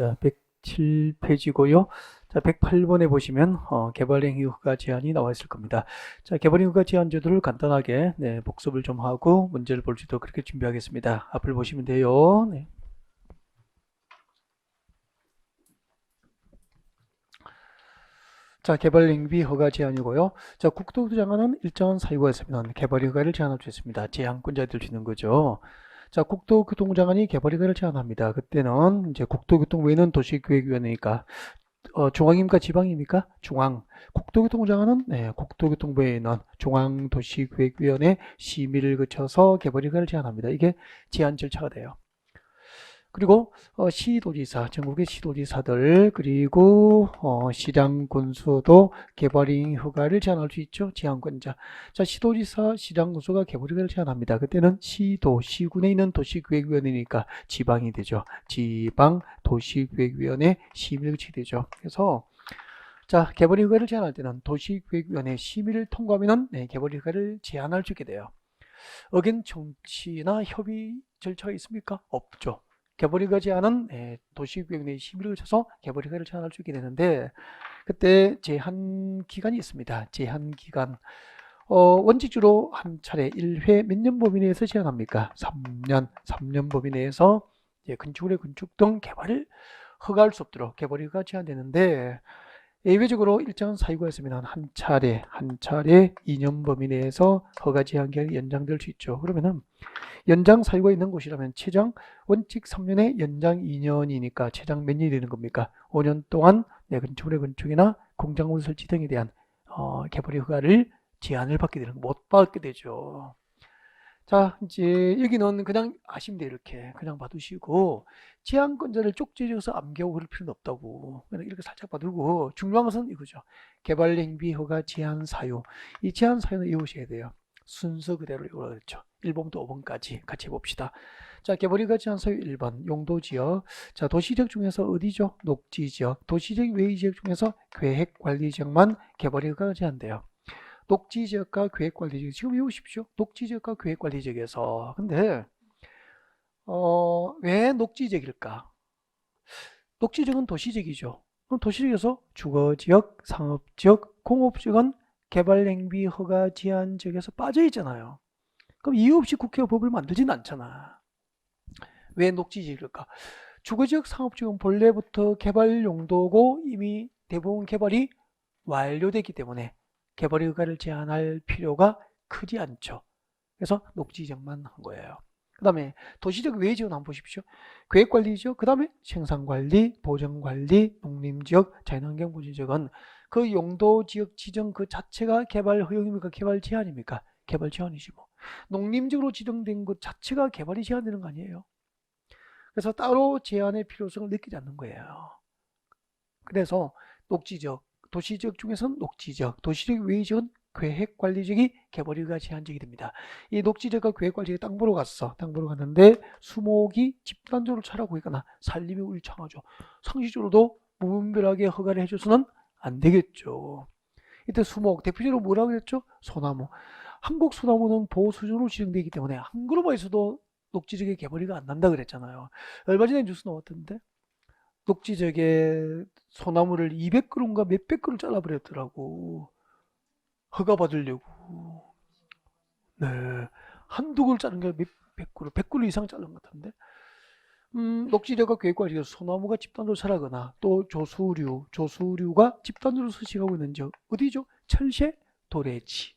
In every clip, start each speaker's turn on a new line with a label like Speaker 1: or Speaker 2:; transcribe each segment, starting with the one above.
Speaker 1: 자, 107페이지고요. 자, 108번에 보시면 개발행위 허가 제한이 나와 있을 겁니다. 자, 개발행위 허가 제한 제도를 간단하게 복습을 좀 하고 문제를 볼 수 있도록 그렇게 준비하겠습니다. 앞을 보시면 돼요. 네. 자, 개발행위 허가 제한이고요. 자, 국토교통장관은 일정한 사유가 있으면 개발 허가를 제한할 수 있습니다. 제한권자가 될 수 있는 거죠. 자, 국토교통장관이 개발 허가를 제한합니다. 그때는 이제 국토교통 외에는 도시계획위원회니까 중앙입니까 지방입니까? 중앙. 국토교통장관은 국토교통부에는 중앙도시계획위원회 심의를 거쳐서 개발 허가를 제한합니다. 이게 제한 절차가 돼요. 그리고 시도지사, 전국의 시도지사들 그리고 시장 군수도 개발행위 허가를 제한할 수 있죠. 제한권자. 자, 시도지사, 시장 군수가 개발 허가를 제한합니다. 그때는 시도, 시군에 있는 도시계획위원회니까 지방이 되죠. 지방 도시계획위원회 심의를 거치게 되죠. 그래서 자, 개발 허가를 제한할 때는 도시계획위원회 심의를 통과하면 개발 허가를 제한할 수 있게 돼요. 의견 청취나 협의 절차가 있습니까? 없죠. 개발 허가 제한은 도시계획위원회 심의를 거쳐서 개발 허가를 제한할 수 있게 되는데 그때 제한 기간이 있습니다. 제한 기간. 원칙적으로 한 차례 1회 몇 년 범위 내에서 제한합니까? 3년 범위 내에서 건축물의 건축 등 개발을 허가할 수 없도록 개발 허가가 제한되는데 예외적으로 일정한 사유가 있으면 한 차례 2년 범위 내에서 허가 제한 기간이 연장될 수 있죠. 그러면은 연장 사유가 있는 곳이라면 최장 원칙 3년에 연장 2년이니까 최장 몇 년이 되는 겁니까? 5년 동안 건축물의 건축이나 공작물 설치 등에 대한 개발 허가를 제한을 받게 되는 못 받게 되죠. 자, 이제 여기는 그냥 아시면 돼요. 이렇게 그냥 봐두시고 제한권자를 쪽지져서 암기하고 그럴 필요는 없다고 그냥 이렇게 살짝 봐두고 중요한 것은 이거죠. 개발행위 허가 제한 사유. 이 제한 사유는 외우셔야 돼요. 순서 그대로 외우라 그랬죠. 1번부터 5번까지 같이 해봅시다. 자, 개발허가 제한 사유 1번 용도지역. 자, 도시지역 중에서 어디죠? 녹지지역. 도시지역 외의 지역 중에서 계획관리지역만 개발허가가 제한돼요. 녹지지역과 계획관리지역 지금 외우십시오. 녹지지역과 계획관리지역에서 근데 왜 녹지지역일까? 녹지지역은 도시지역이죠. 그럼 도시지역에서 주거지역, 상업지역, 공업지역은 개발행위 허가 제한 지역에서 빠져 있잖아요. 그럼 이유 없이 국회가 법을 만들지는 않잖아. 왜 녹지지역일까? 주거지역, 상업지역은 본래부터 개발 용도고 이미 대부분 개발이 완료됐기 때문에 개발 허가를 제한할 필요가 크지 않죠. 그래서 녹지지역만 한 거예요. 그 다음에 도시적 외의 지역은 한번 보십시오. 계획관리지역, 그 다음에 생산관리, 보전관리, 농림지역, 자연환경 보전지역은 그 용도지역 지정 그 자체가 개발 허용입니까? 개발 제한입니까? 개발 제한이지 뭐. 농림지역으로 지정된 것 자체가 개발이 제한되는 거 아니에요. 그래서 따로 제한의 필요성을 느끼지 않는 거예요. 그래서 녹지지역, 도시지역 중에서는 녹지지역, 도시지역 외의 지역은 계획관리지역이 개발 허가 제한지역이 됩니다. 이 녹지지역과 계획관리지역에 땅 보러 갔어. 땅 보러 갔는데 수목이 집단적으로 자라고 있거나 산림이 울창하죠. 상식적으로도 무분별하게 허가를 해줘서는 안 되겠죠. 이때 수목, 대표적으로 뭐라고 그랬죠? 소나무. 한국 소나무는 보호 수준으로 지정되기 때문에 한 그루만 있어도 녹지지역의 개발이 안 난다 그랬잖아요. 얼마 전에 뉴스 나왔던데 녹지지역에 소나무를 200그루인가 몇백 그루 잘라버렸더라고. 허가 받으려고. 네. 한두 그루 자른 게 몇백 그루, 100그루 이상 자른 것 같은데. 녹지지역과 계획관리지역 소나무가 집단으로 자라거나 또 조수류가 집단으로 서식하고 있는 지역 어디죠? 철새, 도래지.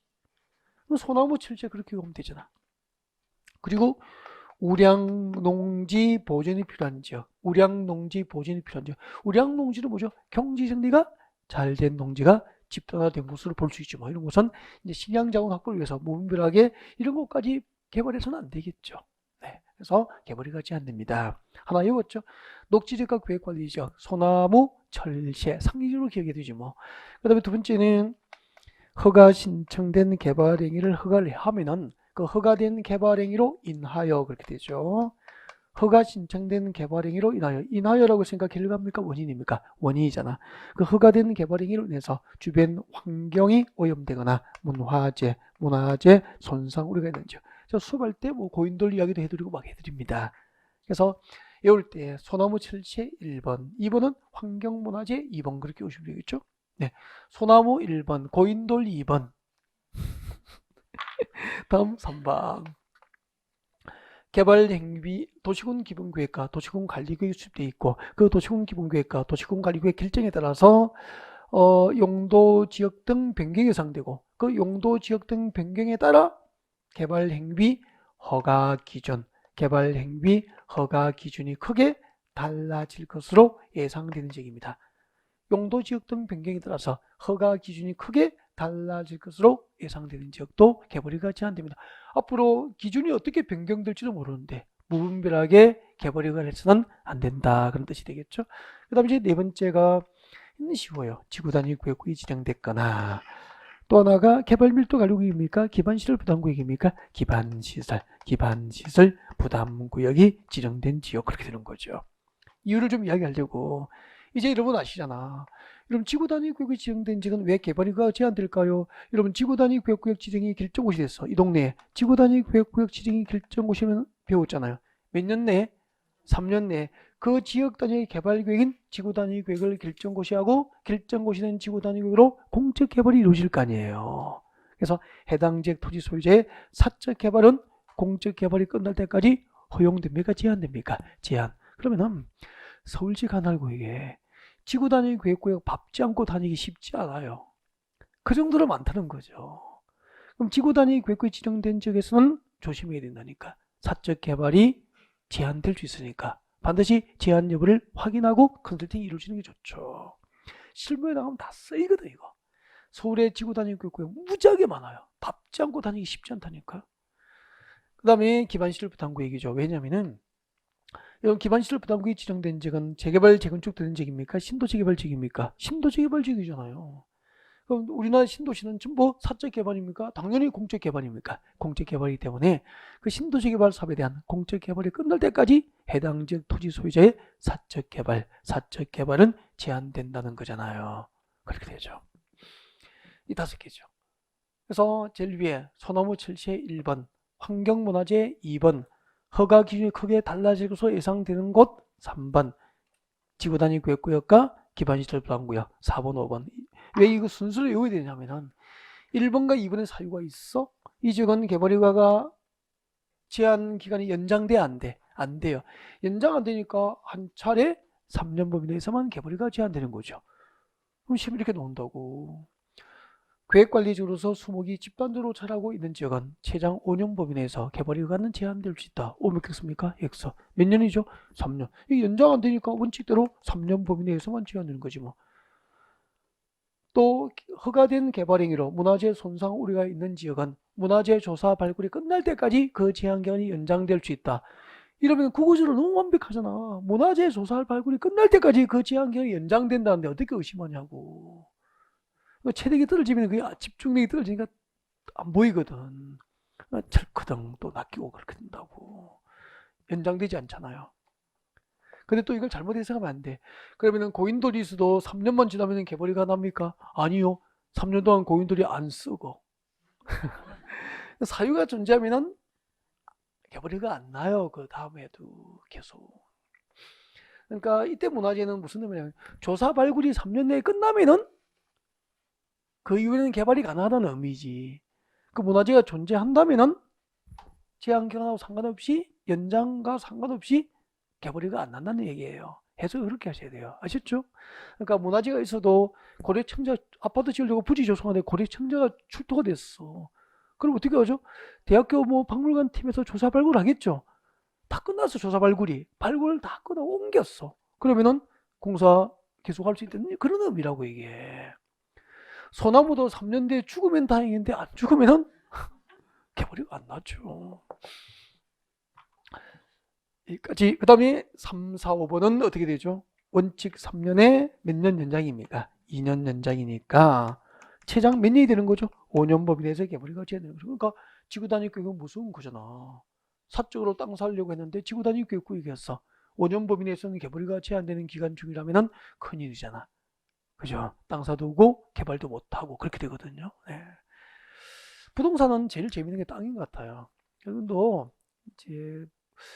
Speaker 1: 소나무, 철새 그렇게 보면 되잖아. 그리고 우량농지 보존이 필요한 지역, 우량농지 보존이 필요한 지역. 우량농지는 뭐죠? 경지 정리가 잘 된 농지가 집단화된 곳으로 볼 수 있죠. 뭐 이런 곳은 이제 식량자원 확보를 위해서 무분별하게 이런 것까지 개발해서는 안 되겠죠. 네, 그래서 개발이 가지 않습니다. 하나 외웠죠? 녹지지역과 계획관리지역, 소나무, 철새, 상징적으로 기억해 두지 뭐. 그 다음에 두 번째는 허가 신청된 개발 행위를 허가를 하면은 그 허가된 개발 행위로 인하여 그렇게 되죠. 허가 신청된 개발 행위로 인하여라고 생각해야 합니까? 원인입니까? 원인이잖아. 그 허가된 개발 행위로 인해서 주변 환경이 오염되거나 문화재 손상 우려가 있는지. 저 수업할 때 뭐 고인돌 이야기도 해드리고 막 해드립니다. 그래서 외울 때 소나무 철새 1번, 2번은 환경문화재 2번 그렇게 오시면 되겠죠. 네, 소나무 1번, 고인돌 2번. 다음 3번. 개발행위 도시군 기본계획과 도시군 관리계획이 수립되어 있고 그 도시군 기본계획과 도시군 관리계획 결정에 따라서 용도 지역 등 변경이 예상되고 그 용도 지역 등 변경에 따라 개발행위 허가 기준, 개발행위 허가 기준이 크게 달라질 것으로 예상되는 지역입니다. 용도 지역 등 변경에 따라서 허가 기준이 크게 달라질 것으로 예상되는 지역도 개발허가 제한됩니다. 앞으로 기준이 어떻게 변경될지도 모르는데 무분별하게 개발허가를 해서는 안 된다 그런 뜻이 되겠죠. 그 다음 이제 네 번째가 쉬워요. 지구단위 구역구역이 지정됐거나 또 하나가 개발 밀도 관리구역입니까? 기반시설 부담구역입니까? 기반시설 부담구역이 지정된 지역 그렇게 되는 거죠. 이유를 좀 이야기하려고 이제 여러분 아시잖아. 여러분 지구단위 구역이 지정된 지역은 왜 개발허가가 제한될까요? 여러분 지구단위 구역 지정이 결정고시 됐어. 이 동네에 지구단위 구역 지정이 결정고시면 배웠잖아요. 몇 년 내에? 3년 내에 그 지역 단위의 개발 계획인 지구단위 계획을 결정고시하고 결정고시된 지구단위 계획으로 공적 개발이 이루어질 거 아니에요. 그래서 해당 지역 토지 소유자의 사적 개발은 공적 개발이 끝날 때까지 허용됩니까? 제한됩니까? 제한. 그러면은 서울시 관할구역에 지구단위 계획구역 밟지 않고 다니기 쉽지 않아요. 그 정도로 많다는 거죠. 그럼 지구단위 계획구역이 지정된 지역에서는 조심해야 된다니까. 사적 개발이 제한될 수 있으니까 반드시 제한 여부를 확인하고 컨설팅이 이루어지는 게 좋죠. 실무에 나가면 다 쓰이거든 이거. 서울의 지구단위 구역 무지하게 많아요. 밟지 않고 다니기 쉽지 않다니까. 그 다음에 기반시설 부담구역이죠. 왜냐면은 이런 기반시설 부담구역이 지정된 지역은 재개발 재건축 되는 지역입니까? 신도시개발 지역입니까? 신도시개발 지역이잖아요. 그럼 우리나라 신도시는 전부 사적 개발입니까? 당연히 공적 개발입니까? 공적 개발이기 때문에 그 신도시 개발 사업에 대한 공적 개발이 끝날 때까지 해당 지역 토지 소유자의 사적 개발은 제한된다는 거잖아요. 그렇게 되죠. 이 5개죠. 그래서 제일 위에 소나무 철새 1번, 환경문화재 2번, 허가 기준이 크게 달라질 것으로 예상되는 곳 3번, 지구단위 구역과 기반시설 부담구역 4번, 5번. 왜 이거 순서를 외워야 되냐면은 1번과 2번의 사유가 있어. 이 지역은 개발허가가 제한 기간이 연장돼 안 돼? 안 돼요. 연장 안 되니까 한 차례 3년 범위 내에서만 개발허가가 제한되는 거죠. 그럼 10 이렇게 나온다고. 계획관리적으로서 수목이 집단적으로 자라고 있는 지역은 최장 5년 범위 내에서 개발허가는 제한될 수 있다. 오, 몇 겠습니까? X. 몇 년이죠? 3년. 이 연장 안 되니까 원칙대로 3년 범위 내에서만 제한되는 거지 뭐. 또 허가된 개발행위로 문화재 손상 우려가 있는 지역은 문화재 조사 발굴이 끝날 때까지 그 제한기간이 연장될 수 있다. 이러면 구구절로 너무 완벽하잖아. 문화재 조사 발굴이 끝날 때까지 그 제한기간이 연장된다는데 어떻게 의심하냐고. 체력이 떨어지면 그게 집중력이 떨어지니까 안 보이거든. 철크등 또 낚이고 그렇게 된다고. 연장되지 않잖아요. 근데 또 이걸 잘못 해석하면 안 돼. 그러면은 고인돌이수도 3년만 지나면 개발허가 납니까? 아니요. 3년 동안 고인돌이 안 쓰고. 사유가 존재하면은 개발허가 안 나요. 그 다음에도 계속. 그러니까 이때 문화재는 무슨 의미냐면 조사 발굴이 3년 내에 끝나면은 그 이후에는 개발이 가능하다는 의미지. 그 문화재가 존재한다면은 제한기간하고 상관없이 연장과 상관없이 개발허가 안 난다는 얘기예요. 해석을 그렇게 하셔야 돼요. 아셨죠? 그러니까 문화재가 있어도 고려청자 아파트 지으려고 부지 조성하는데 고려청자가 출토가 됐어. 그럼 어떻게 하죠? 대학교 뭐 박물관 팀에서 조사 발굴 하겠죠. 다 끝났어. 조사 발굴이 발굴 다 끝나고 옮겼어. 그러면은 공사 계속할 수 있다는 그런 의미라고 이게. 소나무도 3년 뒤에 죽으면 다행인데 안 죽으면은 개발허가 안 나죠. 여기까지. 그 다음에 3, 4, 5번은 어떻게 되죠? 원칙 3년에 몇 년 연장입니까? 2년 연장이니까 최장 몇 년이 되는 거죠? 5년 범위 내에서 개발허가가 제한되는 거죠. 그러니까 지구단위 구역은 무서운 거잖아. 사적으로 땅 사려고 했는데 지구단위 구역이었어. 5년 범위 내에서는 개발허가가 제한되는 기간 중이라면 큰일이잖아. 그죠? 땅 사두고 개발도 못하고 그렇게 되거든요. 네. 부동산은 제일 재밌는 게 땅인 것 같아요. 여러분도 이제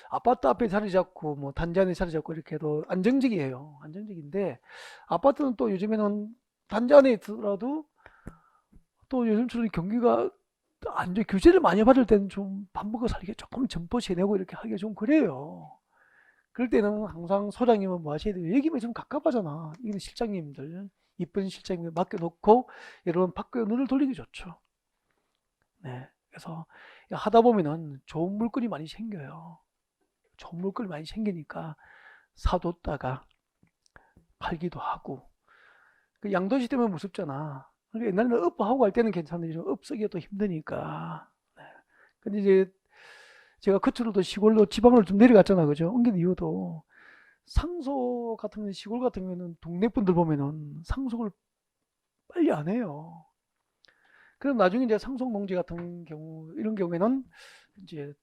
Speaker 1: 아파트 앞에 자리 잡고 뭐 단지 안에 자리 잡고 이렇게 해도 안정적이에요. 안정적인데 아파트는 또 요즘에는 단지 안에 있더라도 또 요즘처럼 경기가 안정 규제를 많이 받을 때는 좀 밥 먹고 살기 조금 점퍼시 내고 이렇게 하기가 좀 그래요. 그럴 때는 항상 소장님은 뭐 하셔야 돼요? 여기면 좀 갑갑하잖아. 이런 실장님들 이쁜 실장님을 맡겨놓고 여러분 밖에 눈을 돌리기 좋죠. 네. 그래서 하다 보면은 좋은 물건이 많이 생겨요. 좋은 물건이 많이 생기니까 사뒀다가 팔기도 하고. 그 양도시 때문에 무섭잖아. 그러니까 옛날에는 업하고 할 때는 괜찮은데 업 쓰기가 또 힘드니까. 네. 근데 이제 제가 끝으로도 시골로 지방으로 좀 내려갔잖아. 그죠? 옮긴 이유도 상속 같은 경우는 시골 같은 경우는 동네 분들 보면은 상속을 빨리 안 해요. 그럼 나중에 이제 상속 농지 같은 경우 이런 경우에는 이제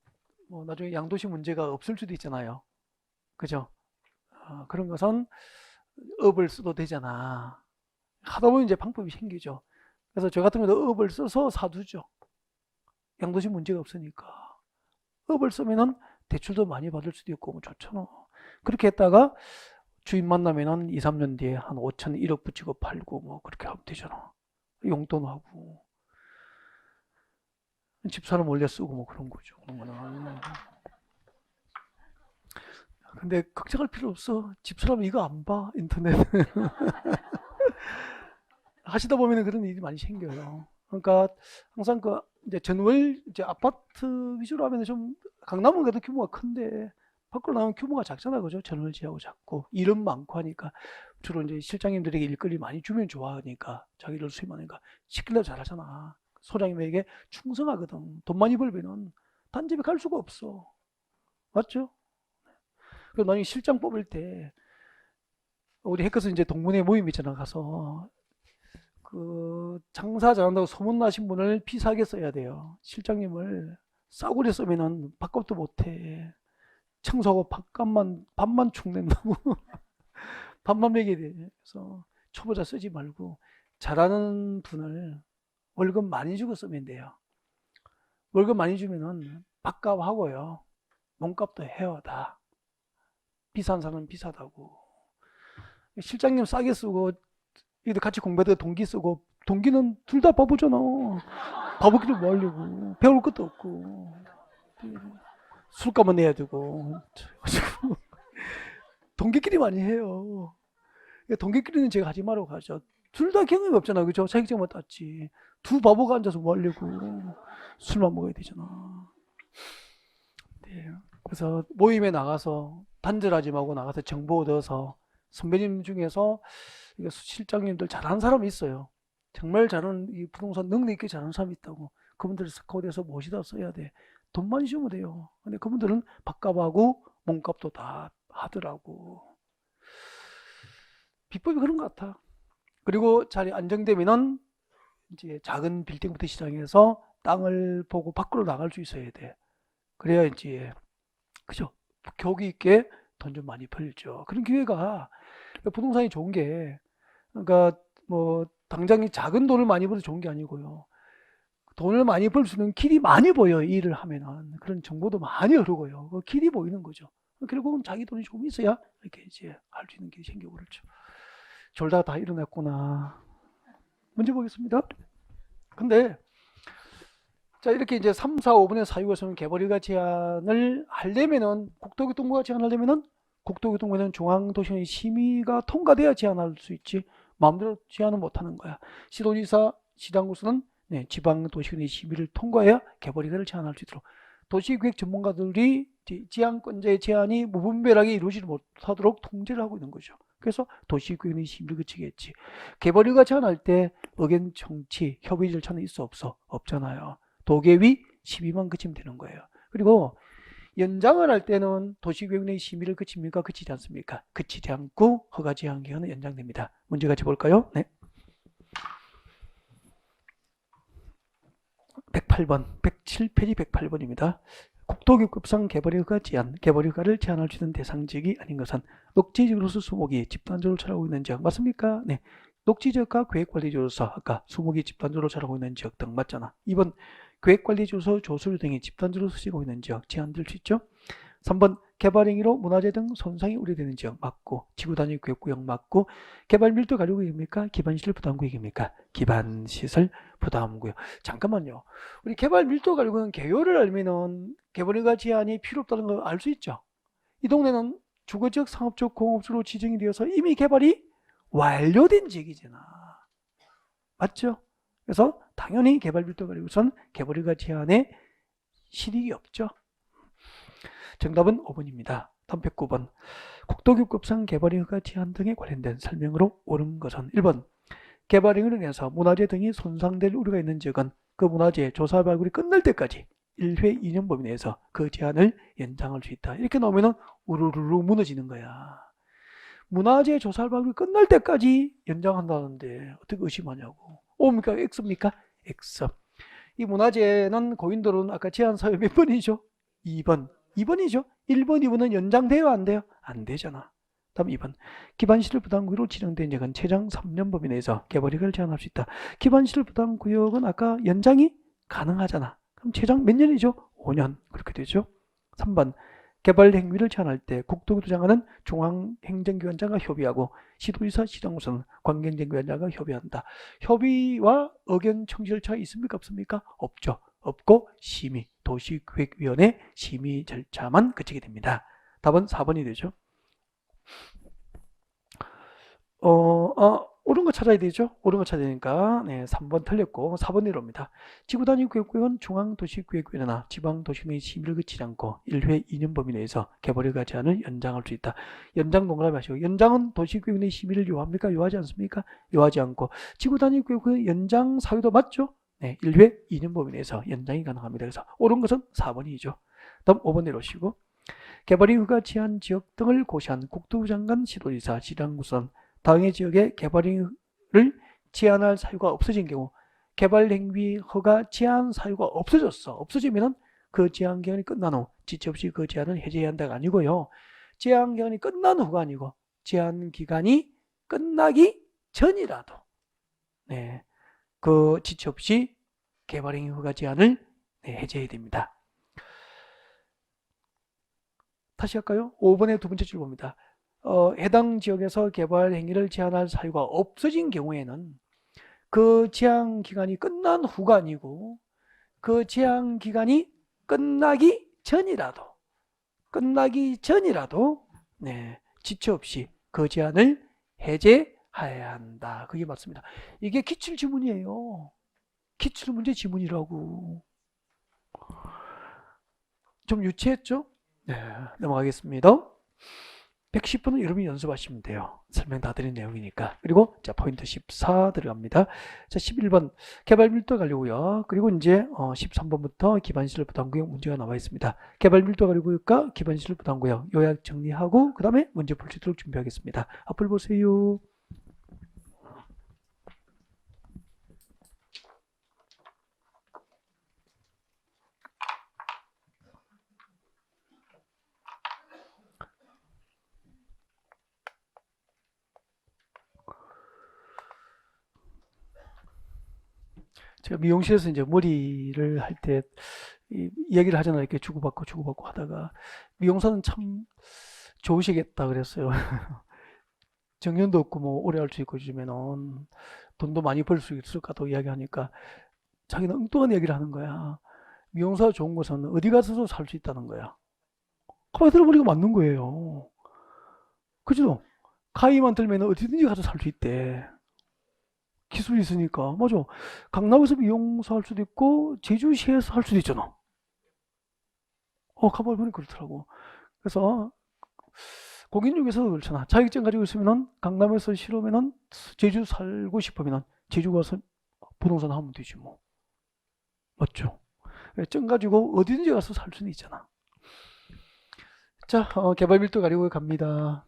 Speaker 1: 뭐 나중에 양도시 문제가 없을 수도 있잖아요. 그죠? 그런 것은 업을 써도 되잖아. 하다 보면 이제 방법이 생기죠. 그래서 저 같은 경우도 업을 써서 사두죠. 양도시 문제가 없으니까. 업을 쓰면은 대출도 많이 받을 수도 있고 뭐 좋잖아. 그렇게 했다가 주인 만나면은 2, 3년 뒤에 한 5천, 1억 붙이고 팔고 뭐 그렇게 하면 되잖아. 용돈하고. 집사람 올려 쓰고 뭐 그런 거죠. 그런 거는. 근데 걱정할 필요 없어. 집사람 이거 안 봐. 인터넷. 하시다 보면은 그런 일이 많이 생겨요. 그러니까 항상 그 이제 전월 이제 아파트 위주로 하면 좀 강남은 그래도 규모가 큰데 밖으로 나오면 규모가 작잖아, 그죠? 전월지하고 작고 일은 많고 하니까 주로 이제 실장님들에게 일거리 많이 주면 좋아하니까 자기를 수임하니까 시키려고 잘하잖아. 소장님에게 충성하거든. 돈 많이 벌면은 단집에 갈 수가 없어. 맞죠? 그리고 나중에 실장 뽑을 때 우리 해커스 이제 동문회 모임 있잖아 가서 그 장사 잘한다고 소문나신 분을 피사하게 써야 돼요. 실장님을 싸구려 쓰면은 밥값도 못해. 청소하고 밥만 축낸다고 밥만 먹여야 돼. 그래서 초보자 쓰지 말고 잘하는 분을 월급 많이 주고 쓰면 돼요. 월급 많이 주면은 밥값하고요. 몸값도 해요 다. 비싼 사람은 비싸다고. 실장님 싸게 쓰고 이들 같이 공부해도 동기 쓰고 동기는 둘 다 바보잖아. 바보기를 뭐 하려고. 배울 것도 없고. 술값만 내야 되고. 동기끼리 많이 해요. 동기끼리는 제가 하지 말라고 하죠. 둘 다 경험이 없잖아. 그죠? 자격증만 땄지. 두 바보가 앉아서 뭐 하려고. 술만 먹어야 되잖아. 네. 그래서 모임에 나가서 단절하지 말고 나가서 정보 얻어서 선배님 중에서 실장님들 잘하는 사람이 있어요. 정말 잘하는 이 부동산 능력 있게 잘하는 사람이 있다고. 그분들을 스카웃해서 모시다 써야 돼. 돈만 주면 돼요. 근데 그분들은 밥값하고 몸값도 다 하더라고. 비법이 그런 것 같아. 그리고 자리 안정되면은 이제 작은 빌딩부터 시작해서 땅을 보고 밖으로 나갈 수 있어야 돼. 그래야 이제 그죠? 교기 있게 돈 좀 많이 벌죠. 그런 기회가 부동산이 좋은 게 그러니까 뭐 당장 작은 돈을 많이 벌어서 좋은 게 아니고요. 돈을 많이 벌 수 있는 길이 많이 보여요. 이 일을 하면은 그런 정보도 많이 흐르고요. 그 길이 보이는 거죠. 결국은 자기 돈이 조금 있어야 이렇게 이제 할 수 있는 길이 생기고 그렇죠. 졸다가 다 일어났구나. 문제 보겠습니다. 근데 자 이렇게 이제 3, 4, 5분의 사유에서는 개발휴가 제한을 하려면은 국토교통부가 제한하려면은 국토교통부는 중앙도시의 심의가 통과돼야 제한할 수 있지 마음대로 제한은 못하는 거야. 시도지사, 시당구수는 네, 지방도시군의 심의를 통과해야 개발휴가를 제한할 수 있도록 도시계획 전문가들이 지향권자의 제한이 무분별하게 이루어지지 못하도록 통제를 하고 있는 거죠. 그래서 도시계획의 심의를 거치겠지. 개발휴가 제한할 때 의견 청취, 협의 절차는 있어 없어? 없잖아요. 도계위 심의만 거치면 되는 거예요. 그리고 연장을 할 때는 도시계획의 심의를 거칩니까? 거치지 않습니까? 거치지 않고 허가 제한 기간은 연장됩니다. 문제 같이 볼까요? 네. 108번, 107페이지 108번입니다. 국토교급상 개발휴가 제한, 개발휴가를 제한할 수 있는 대상지역이 아닌 것은 녹지지구로서 수목이 집단적으로 자라고 있는 지역 맞습니까? 네. 녹지지역과 계획관리지구로서 아까 수목이 집단적으로 자라고 있는 지역 등 맞잖아. 2번 계획관리지구로서 조수류 등이 집단적으로 쓰이고 있는 지역 제한될 수 있죠. 3번 개발 행위로 문화재 등 손상이 우려되는 지역 맞고, 지구 단위 구역 맞고, 개발 밀도 가류 구역입니까? 기반시설 부담 구역입니까? 기반시설 부담 구역. 잠깐만요. 우리 개발 밀도 가류 구역 개요를 알면은 개발허가 제한이 필요 없다는 걸 알 수 있죠. 이 동네는 주거지역, 상업적, 공업지로 지정이 되어서 이미 개발이 완료된 지역이잖아. 맞죠? 그래서 당연히 개발 밀도 가류 우선 개발허가 제한에 실익이 없죠. 정답은 5번입니다. 다음 109번. 국도교급상 개발허가 제한 등에 관련된 설명으로 옳은 것은 1번. 개발행위로 인해서 문화재 등이 손상될 우려가 있는 지역은 그 문화재 조사 발굴이 끝날 때까지 1회 2년 범위 내에서 그 제한을 연장할 수 있다. 이렇게 나오면은 우르르르 무너지는 거야. 문화재 조사 발굴이 끝날 때까지 연장한다는데 어떻게 의심하냐고. O입니까? X입니까? X. 이 문화재는 고인돌은 아까 제한 사유 몇 번이죠? 2번. 2번이죠. 1번, 2번은 연장돼요? 안 돼요? 안 되잖아. 다음 2번. 기반시설 부담구역으로 지정된 지역은 최장 3년 범위 내에서 개발허가를 제한할 수 있다. 기반시설 부담구역은 아까 연장이 가능하잖아. 그럼 최장 몇 년이죠? 5년. 그렇게 되죠. 3번. 개발 행위를 제한할 때 국토교토 장관은 중앙행정기관장과 협의하고 시도지사, 시장구는 관계행정기관장과 협의한다. 협의와 의견 청취 절차 있습니까? 없습니까? 없죠. 없고 심의, 도시계획위원회 심의 절차만 거치게 됩니다. 답은 4번이 되죠. 옳은 거 찾아야 되죠. 옳은 거 찾아야 되니까 3번 틀렸고 4번 내려옵니다. 지구단위 구역구역은 중앙도시계획위원회나 지방도시의 심의를 거치지 않고 1회 2년 범위 내에서 개발허가 제한을 연장할 수 있다. 연장 동그라미 하시고, 연장은 도시계획위원회 심의를 요합니까? 요하지 않습니까? 요하지 않고, 지구단위 구역구역 연장 사유도 맞죠? 1회 2년 범위 내에서 연장이 가능합니다. 그래서 옳은 것은 4번이죠. 다음 5번 내려오시고, 개발허가 제한 지역 등을 고시한 국토부 장관, 시도지사, 시장구선 당해 지역의 개발행위를 제한할 사유가 없어진 경우, 개발행위 허가 제한 사유가 없어졌어. 없어지면은 그 제한 기간이 끝난 후 지체 없이 그 제한을 해제해야 한다가 아니고요. 제한 기간이 끝난 후가 아니고 제한 기간이 끝나기 전이라도 그 지체 없이 개발행위 허가 제한을 해제해야 됩니다. 다시 할까요? 5번의 두 번째 줄봅니다. 해당 지역에서 개발 행위를 제한할 사유가 없어진 경우에는 그 제한 기간이 끝난 후가 아니고 그 제한 기간이 끝나기 전이라도 지체 없이 그 제한을 해제해야 한다. 그게 맞습니다. 이게 기출 지문이에요. 기출 문제 지문이라고. 좀 유치했죠? 넘어가겠습니다. 110분은 여러분이 연습하시면 돼요. 설명 다 드린 내용이니까. 그리고 자 포인트 14 들어갑니다. 자 11번 개발 밀도 가려고요. 그리고 이제 13번부터 기반시설 부담구역 문제가 나와 있습니다. 개발 밀도 가려고요과 기반시설 부담구역 요약 정리하고 그 다음에 문제 풀 수 있도록 준비하겠습니다. 앞을 보세요. 제가 미용실에서 이제 머리를 할 때 이야기를 하잖아요. 이렇게 주고받고 하다가 미용사는 참 좋으시겠다 그랬어요. 정년도 없고 뭐 오래 할 수 있고 요즘에는 돈도 많이 벌 수 있을 것 같다고 이야기하니까 자기는 엉뚱한 얘기를 하는 거야. 미용사가 좋은 것은 어디 가서도 살 수 있다는 거야. 가만히 들어보니까 맞는 거예요. 그죠? 가위만 들면 어디든지 가서 살 수 있대. 기술이 있으니까. 맞아. 강남에서 미용사 할 수도 있고 제주시에서 할 수도 있잖아. 가만히 보니까 그렇더라고. 그래서 공인중개사도 그렇잖아. 자격증 가지고 있으면은 강남에서 싫으면은 제주 살고 싶으면은 제주 가서 부동산 하면 되지 뭐. 맞죠? 증 가지고 어디든지 가서 살 수는 있잖아. 자, 개발 밀도 가지고 갑니다.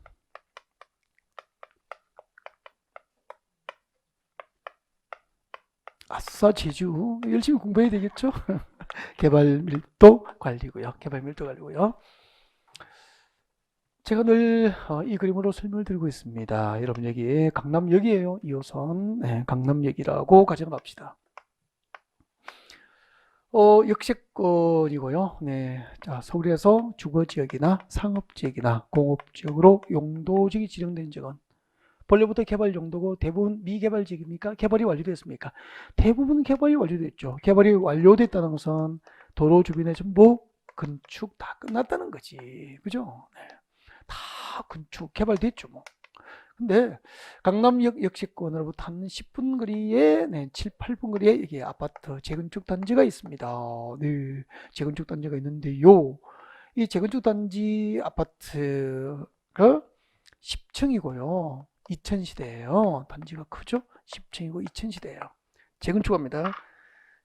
Speaker 1: 아싸 제주 열심히 공부해야 되겠죠? 개발 밀도 관리고요. 개발 밀도 관리고요. 제가 늘 이 그림으로 설명을 드리고 있습니다. 여러분 여기 강남역이에요. 2호선 강남역이라고 가정합시다. 역세권이고요. 네. 자, 서울에서 주거지역이나 상업지역이나 공업지역으로 용도지역이 지정된 지역은 본래부터 개발 용도고 대부분 미개발 지역입니까? 개발이 완료됐습니까? 대부분 개발이 완료됐죠. 개발이 완료됐다는 것은 도로 주변에 전부 건축 다 끝났다는 거지. 그죠? 네. 다 건축 개발됐죠, 뭐. 근데 강남역 역세권으로부터 한 10분 거리에, 네, 7, 8분 거리에 이게 아파트 재건축 단지가 있습니다. 네, 재건축 단지가 있는데요. 이 재건축 단지 아파트가 10층이고요. 2000시대예요. 단지가 크죠? 10층이고 2000시대예요. 재건축합니다.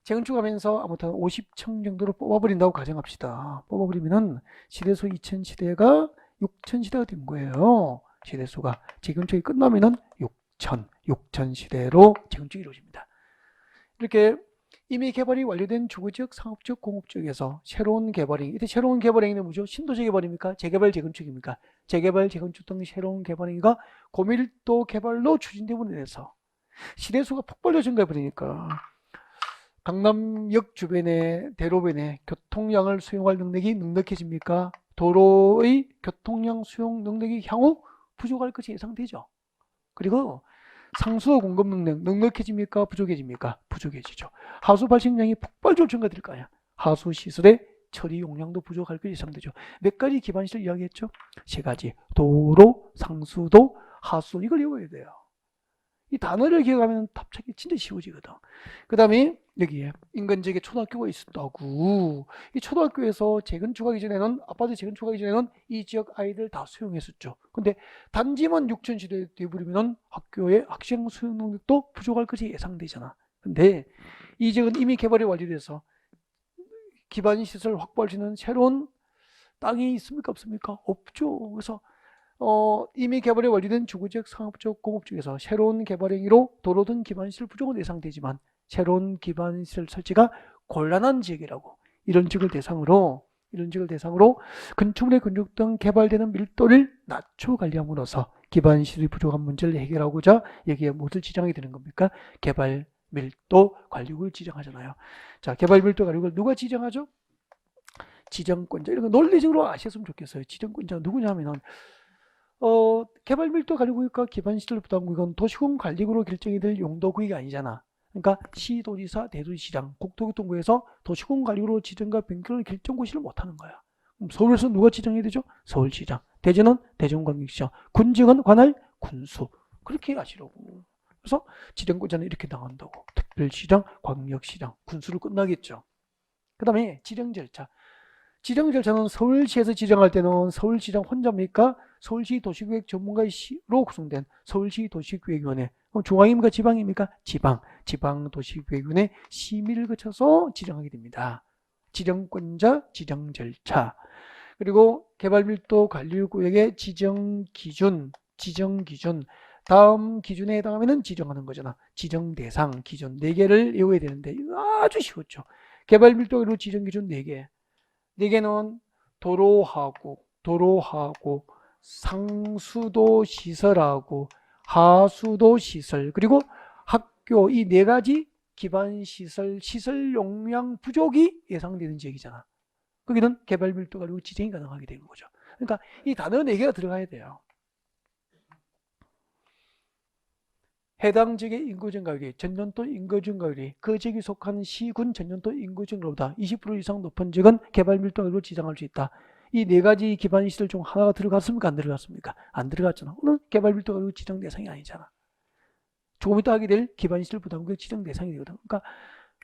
Speaker 1: 재건축하면서 아무튼 50층 정도로 뽑아버린다고 가정합시다. 뽑아버리면은 시대수 2000시대가 6000시대가 된 거예요. 시대수가 재건축이 끝나면은 6000시대로 재건축이 이루어집니다. 이렇게 이미 개발이 완료된 주거지역, 상업지역, 공업지역에서 새로운 개발행, 이때 새로운 개발행위는 뭐죠? 신도시 개발입니까? 재개발, 재건축입니까? 재개발, 재건축 등 새로운 개발행위가 고밀도 개발로 추진됨으로 인해서 시대수가 폭발로 증가해버리니까 강남역 주변의 대로변에 교통량을 수용할 능력이 넉넉해집니까? 도로의 교통량 수용 능력이 향후 부족할 것이 예상되죠. 그리고 상수도 공급 능력 넉넉해집니까? 부족해집니까? 부족해지죠. 하수 발생량이 폭발적으로 증가될 거 아니야. 하수 시설의 처리 용량도 부족할 것이 예상되죠. 몇 가지 기반 시설 이야기했죠? 세 가지. 도로, 상수도, 하수. 이걸 외워야 돼요. 이 단어를 기억하면 답찾기 진짜 쉬워지거든. 그 다음에 여기에 인근지역에 초등학교가 있었다고. 이 초등학교에서 재건축하기 전에는, 아파트 재건축하기 전에는 이 지역 아이들 다 수용했었죠. 근데 단지만 6000시대 되어버리면 학교의 학생 수용 능력도 부족할 것이 예상되잖아. 근데 이 지역은 이미 개발이 완료돼서 기반 시설 확보할 수 있는 새로운 땅이 있습니까? 없습니까? 없죠. 그래서 이미 개발이 완료된 주거지역, 상업지역, 공업지역에서 새로운 개발 행위로 도로 등 기반시설 부족은 예상되지만 새로운 기반시설 설치가 곤란한 지역이라고 이런 지역을 대상으로 건축물의 건축 등 개발되는 밀도를 낮춰 관리함으로써 기반시설이 부족한 문제를 해결하고자 여기에 무엇을 지정하게 되는 겁니까? 개발 밀도 관리국을 지정하잖아요. 자, 개발 밀도 관리국을 누가 지정하죠? 지정권자. 이런 거 논리적으로 아셨으면 좋겠어요. 지정권자가 누구냐면은 개발 밀도 관리구역과 기반시설 부담구역은 도시공관리구로 결정이 될 용도구역이 아니잖아. 그러니까 시도지사, 대도시장, 국토교통부에서 도시공관리구로 지정과 변경을 결정고시를 못하는 거야. 그럼 서울에서 누가 지정해야 되죠? 서울시장. 대전은 대전광역시장. 군직은 관할 군수. 그렇게 하시라고. 그래서 지정권자는 이렇게 나간다고. 특별시장, 광역시장, 군수로 끝나겠죠. 그 다음에 지정 절차. 지정 절차는 서울시에서 지정할 때는 서울시장 혼자입니까? 서울시 도시계획 전문가로 구성된 서울시 도시계획위원회. 그럼 중앙입니까? 지방입니까? 지방도시계획위원회 심의를 거쳐서 지정하게 됩니다. 지정권자, 지정 절차. 그리고 개발밀도 관리구역의 지정 기준. 다음 기준에 해당하면 지정하는 거잖아. 지정 대상, 기준 4개를 외워야 되는데 이거 아주 쉬웠죠. 개발밀도 지정 기준 4개. 4개는 도로하고 상수도 시설하고 하수도 시설 그리고 학교 이 4가지 기반 시설 용량 부족이 예상되는 지역이잖아. 거기는 개발 밀도가 그리고 지정이 가능하게 되는 거죠. 그러니까 이 단어 4개가 들어가야 돼요. 해당 지역의 인구 증가율이 전년도 인구 증가율이 그 지역에 속한 시군 전년도 인구 증가율보다 20% 이상 높은 지역은 개발 밀도로 지정할 수 있다. 이 4가지 기반 시설 중 하나가 들어갔습니까? 안 들어갔습니까? 안 들어갔잖아. 오늘 개발 밀도가 지정 대상이 아니잖아. 조금 이따 하게 될 기반 시설 부담구역 지정 대상이 되거든. 그러니까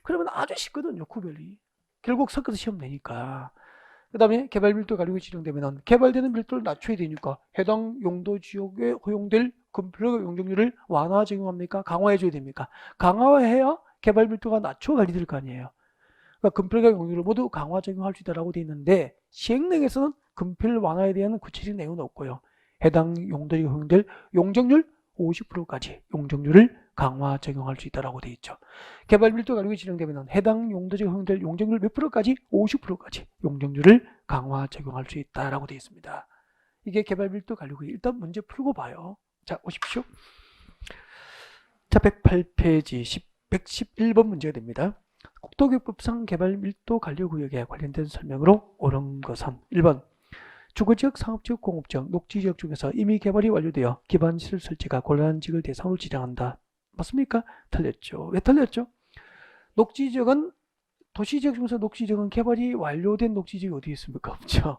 Speaker 1: 그러면 아주 쉽거든요. 구별이. 결국 섞어서 시험 내니까. 그 다음에 개발 밀도 가지고 지정되면 개발되는 밀도를 낮춰야 되니까 해당 용도 지역에 허용될 건폐 용적률을 완화 적용합니까? 강화해 줘야 됩니까? 강화해야 개발 밀도가 낮춰 관리될 거 아니에요. 그러니까 건폐가 용적률을 모두 강화 적용할 수 있다고 되어 있는데 시행령에서는 건폐를 완화에 대한 구체적인 내용은 없고요. 해당 용도에 허용될 용적률 50%까지 용적률을 강화 적용할 수 있다고 되어 있죠. 개발 밀도 가지고 지정되면 해당 용도에 허용될 용적률 몇 프로까지? 50%까지 용적률을 강화 적용할 수 있다고 되어 있습니다. 이게 개발 밀도 가지고 일단 문제 풀고 봐요. 자, 오십시오. 자, 108페이지 111번 문제가 됩니다. 국토교육법상 개발 밀도 관리구역에 관련된 설명으로 옳은 것은 1번 주거지역, 상업지역, 공업지역, 녹지지역 중에서 이미 개발이 완료되어 기반시설 설치가 곤란한 지역을 대상으로 지정한다. 맞습니까? 틀렸죠. 왜 틀렸죠? 녹지지역은 도시지역 중에서 녹지지역은 개발이 완료된 녹지지역이 어디 있습니까? 없죠.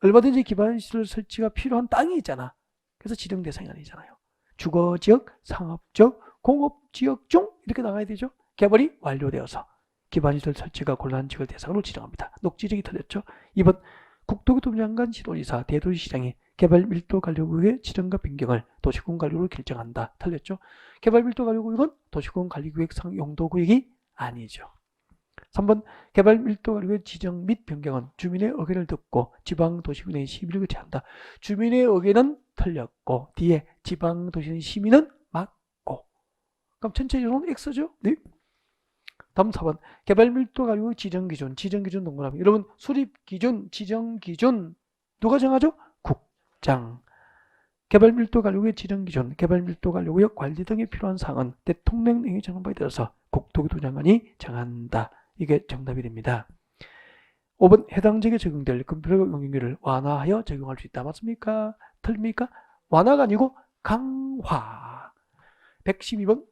Speaker 1: 얼마든지 기반시설 설치가 필요한 땅이 있잖아. 그래서 지정 대상이 아니잖아요. 주거지역, 상업지역, 공업지역 중 이렇게 나가야 되죠. 개발이 완료되어서 기반시설 설치가 곤란한 지역을 대상으로 지정합니다. 녹지지역이 틀렸죠. 2번 국토교통부 장관 지도지사 대도시시장이 개발 밀도 관리구역의 지정과 변경을 도시군 관리구역으로 결정한다. 틀렸죠. 개발 밀도 관리구역은 도시군 관리구역 상 용도구역이 아니죠. 3번 개발 밀도 관리구역 지정 및 변경은 주민의 의견을 듣고 지방도시군의 심의를 제한다. 주민의 의견은 틀렸고 뒤에 지방도시군 심의는 맞고. 그럼 전체적으로는 X죠. 네. 다음 4번 개발 밀도 관리구역 지정기준 동그라미. 여러분 수립기준 지정기준 누가 정하죠? 국장. 개발 밀도 관리구역 지정기준 개발 밀도 관리구역 관리 등에 필요한 사항은 대통령령이 정한 바에 따라서 국토교통부 장관이 정한다. 이게 정답이 됩니다. 5번 해당 지역에 적용될 금표적 용역률을 완화하여 적용할 수 있다. 맞습니까? 틀립니까? 완화가 아니고 강화. 112번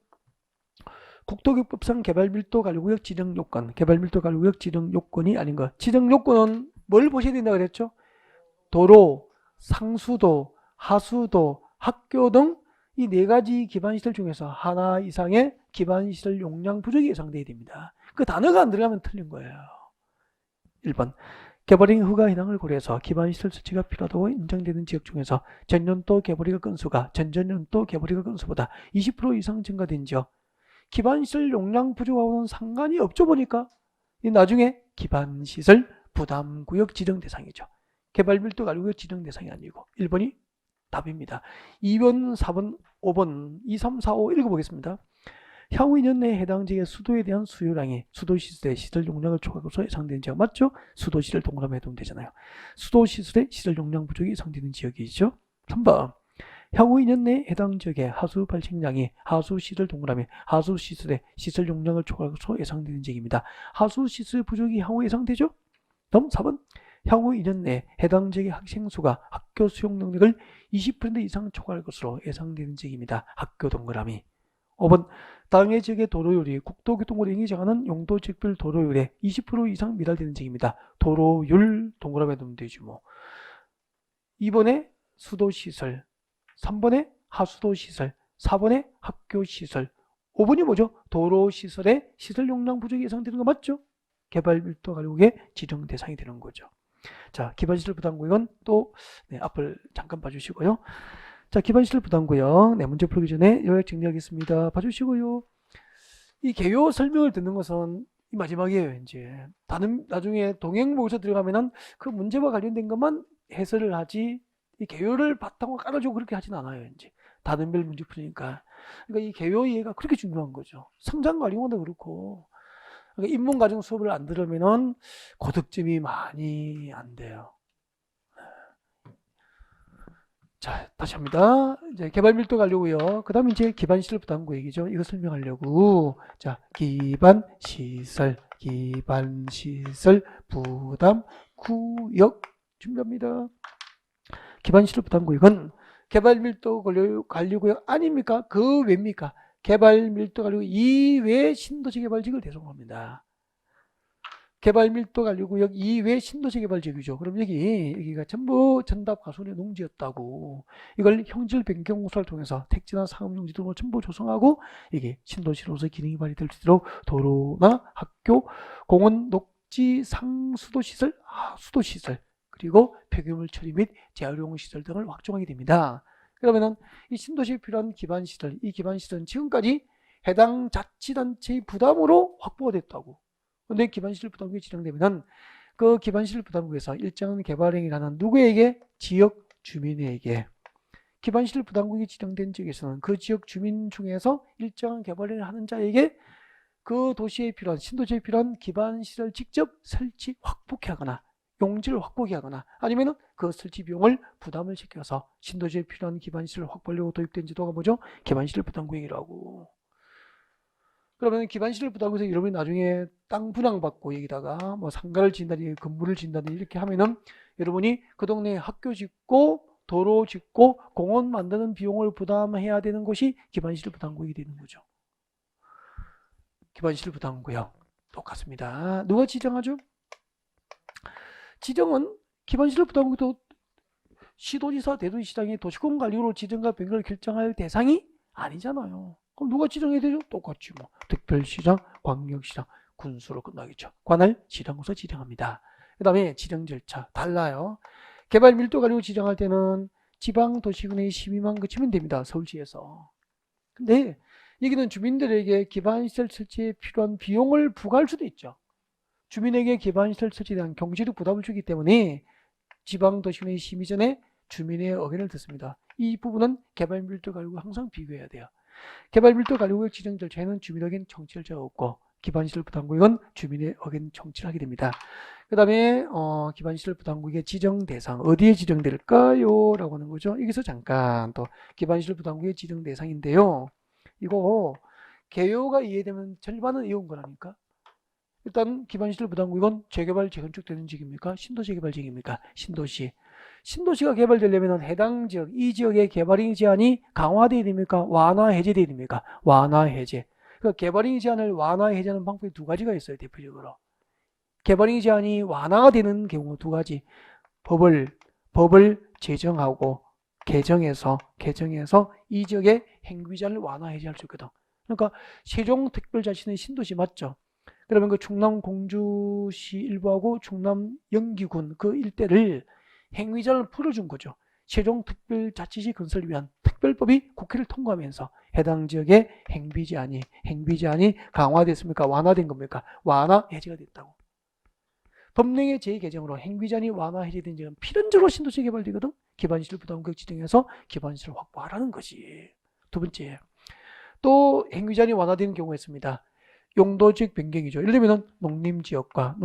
Speaker 1: 국토교육법상 개발밀도 관리구역 지정 요건, 개발밀도 관리구역 지정 요건이 아닌 것. 지정 요건은 뭘 보셔야 된다고 그랬죠? 도로, 상수도, 하수도, 학교 등 이 네 가지 기반시설 중에서 하나 이상의 기반시설 용량 부족이 예상돼야 됩니다. 그 단어가 안 들어가면 틀린 거예요. 1번 개발행 허가 현황을 고려해서 기반시설 설치가 필요하다고 인정되는 지역 중에서 전년도 개발허가 건수가 전전년도 개발허가 건수보다 20% 이상 증가된 지역. 기반시설 용량 부족하고는 상관이 없죠. 보니까 나중에 기반시설 부담구역 지정 대상이죠. 개발밀도 관리구역 지정 대상이 아니고 1번이 답입니다. 2번, 4번, 5번, 2, 3, 4, 5 읽어보겠습니다. 향후 2년 내에 해당 지역의 수도에 대한 수요량이 수도시설의 시설 용량을 초과해서 예상되는 지역 맞죠? 수도시설 동그라미 해두면 되잖아요. 수도시설의 시설 용량 부족이 예상되는 지역이죠. 3번 향후 2년 내에 해당 지역의 하수 발생량이 하수시설 동그라미 하수시설의 시설 용량을 초과해서 예상되는 지역입니다. 하수시설 부족이 향후 예상되죠? 다음 4번 향후 2년 내에 해당 지역의 학생 수가 학교 수용 능력을 20% 이상 초과할 것으로 예상되는 지역입니다. 학교 동그라미. 5번 당해 지역의 도로율이 국토교통부령이 정하는 용도 지역별 도로율의 20% 이상 미달되는 지역입니다. 도로율 동그라미 두면 되죠. 뭐. 2번에 수도시설, 3번에 하수도시설, 4번에 학교시설, 5번이 뭐죠? 도로시설의 시설 용량 부족이 예상되는 거 맞죠? 개발밀도 관리구역의 지정 대상이 되는 거죠. 자, 기반시설 부담구역은 또 앞을 잠깐 봐주시고요. 자, 기반시설 부담구역 문제 풀기 전에 요약 정리하겠습니다. 봐주시고요. 이 개요 설명을 듣는 것은 이 마지막이에요. 이제 나중에 동행보고서 들어가면은 그 문제와 관련된 것만 해설을 하지 이 개요를 바탕으로 깔아주고 그렇게 하진 않아요. 이제 단원별 문제 풀으니까. 그러니까 이 개요 이해가 그렇게 중요한 거죠. 성장관리원도 그렇고. 그러니까 인문과정 수업을 안 들으면은 고득점이 많이 안 돼요. 자, 다시 합니다. 이제 개발밀도 가려고요. 그 다음에 이제 기반시설 부담구 얘기죠. 이거 설명하려고. 자, 기반시설 부담구역 준비합니다. 기반시설 부담구역은 개발밀도 관리구역 아닙니까? 그 외입니까? 개발밀도 관리구역 이외 신도시 개발지역을 대상합니다. 개발밀도 관리구역 이외 신도시 개발지역이죠. 그럼 여기가 전부 전답 가설의 농지였다고. 이걸 형질 변경 공사를 통해서 택지나 상업용지 등을 전부 조성하고 이게 신도시로서 기능이 발휘될 수 있도록 도로나 학교, 공원, 녹지, 상수도시설, 수도시설 그리고 폐기물 처리 및 재활용 시설 등을 확충하게 됩니다. 그러면은 이 신도시에 필요한 기반시설, 이 기반시설은 지금까지 해당 자치단체의 부담으로 확보가 됐다고. 근데 기반시설 부담구역이 지정되면은 그 기반시설 부담구역에서 일정한 개발 행위를 하는 누구에게? 지역 주민에게. 기반시설 부담구역이 지정된 지역에서는 그 지역 주민 중에서 일정한 개발 행위를 하는 자에게 그 도시에 필요한 신도시에 필요한 기반시설 직접 설치 확보케 하거나 용지를 확보하게 하거나 아니면은 그 설치 비용을 부담을 시켜서 신도시에 필요한 기반시설을 확보하려고 도입된 제도가 뭐죠? 기반시설 부담구역이라고. 그러면 기반시설 부담금에서 여러분이 나중에 땅 분양받고 여기다가 뭐 상가를 짓다니 건물을 짓다니 이렇게 하면은 여러분이 그 동네에 학교 짓고 도로 짓고 공원 만드는 비용을 부담해야 되는 것이 기반시설 부담금이 되는 거죠. 기반시설 부담금고요. 똑같습니다. 누가 지정하죠? 지정은 기반시설 부담금도 시도지사, 대도시장이 도시공관리로 지정과 변경을 결정할 대상이 아니잖아요. 그럼 누가 지정해야 되죠? 똑같이 뭐 특별시장, 광역시장, 군수로 끝나겠죠. 관할 지정구서 지정합니다. 그 다음에 지정 절차 달라요. 개발 밀도 가지고 지정할 때는 지방도시군의 심의만 거치면 됩니다. 서울시에서. 근데 여기는 주민들에게 기반시설 설치에 필요한 비용을 부과할 수도 있죠. 주민에게 기반시설 설치에 대한 경제적 부담을 주기 때문에 지방도시군의 심의 전에 주민의 의견을 듣습니다. 이 부분은 개발 밀도 가지고 항상 비교해야 돼요. 개발 밀도 가지구역 지정 절차에는 주민 의견 청취 절차가 없고 기반시설 부담구역은 주민의 의견 청취를 하게 됩니다. 그 다음에 기반시설 부담구역의 지정 대상 어디에 지정될까요? 라고 하는 거죠. 여기서 잠깐 또 기반시설 부담구역의 지정 대상인데요. 이거 개요가 이해되면 절반은 이해온 거라니까. 일단 기반시설 부담구역은 재개발 재건축 되는 지역입니까? 신도시 개발 지역입니까? 신도시. 신도시가 개발되려면 해당 지역, 이 지역의 개발행 제한이 강화되어야 됩니까? 완화 해제되어야 됩니까? 완화 해제. 그 개발행 제한을 완화 해제하는 방법이 두 가지가 있어요. 대표적으로. 개발행 제한이 완화가 되는 경우 두 가지. 법을 제정하고 개정해서 이 지역의 행위 제한을 완화 해제할 수 있거든. 그러니까 세종특별자치는 신도시 맞죠? 그러면 그 충남 공주시 일부하고 충남 영기군 그 일대를 행위자를 풀어준 거죠. 세종특별자치시 건설을 위한 특별법이 국회를 통과하면서 해당 지역의 행비 제한이 강화됐습니까? 완화된 겁니까? 완화 해제가 됐다고. 법령의 제2개정으로 행비 제한이 완화 해제된 지역은 필연적으로 신도시 개발되거든. 기반시설 부담구역 지정해서 기반시설을 확보하라는 것이. 두 번째, 또 행위 제한이 완화되는 경우가 있습니다. 용도지역 변경이죠. 예를 들면 농림지역과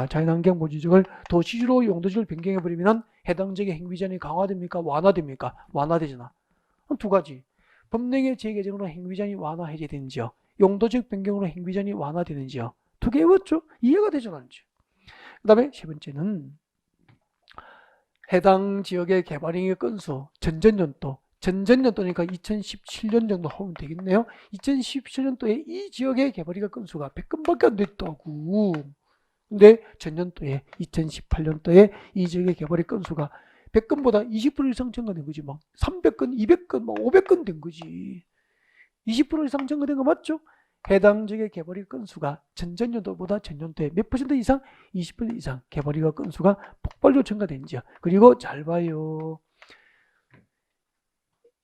Speaker 1: 자연환경 보존지역을 도시지로 용도지역을 변경해버리면 해당 지역의 행위 제한이 강화됩니까? 완화됩니까? 완화되잖아. 두 가지. 법령의 재개정으로 행위 제한이 완화 해제되는 지역, 용도지역 변경으로 행위 제한이 완화되는 지역. 두 개 외웠죠? 이해가 되잖아. 그 다음에 세 번째는 해당 지역의 개발행위 건수, 전전년도니까 2017년 정도 하면 되겠네요. 2017년도에 이 지역의 개발이가 건수가 100건밖에 안 됐다고. 근데 전년도에 2018년도에 이 지역의 개발이 건수가 100건보다 20% 이상 증가된 거지. 막 300건, 200건, 막 500건 된 거지. 20% 이상 증가된 거 맞죠? 해당 지역의 개발이 건수가 전년도보다 전년도에 몇 퍼센트 이상? 20% 이상 개발이가 건수가 폭발적으로 증가된 지역. 그리고 잘 봐요.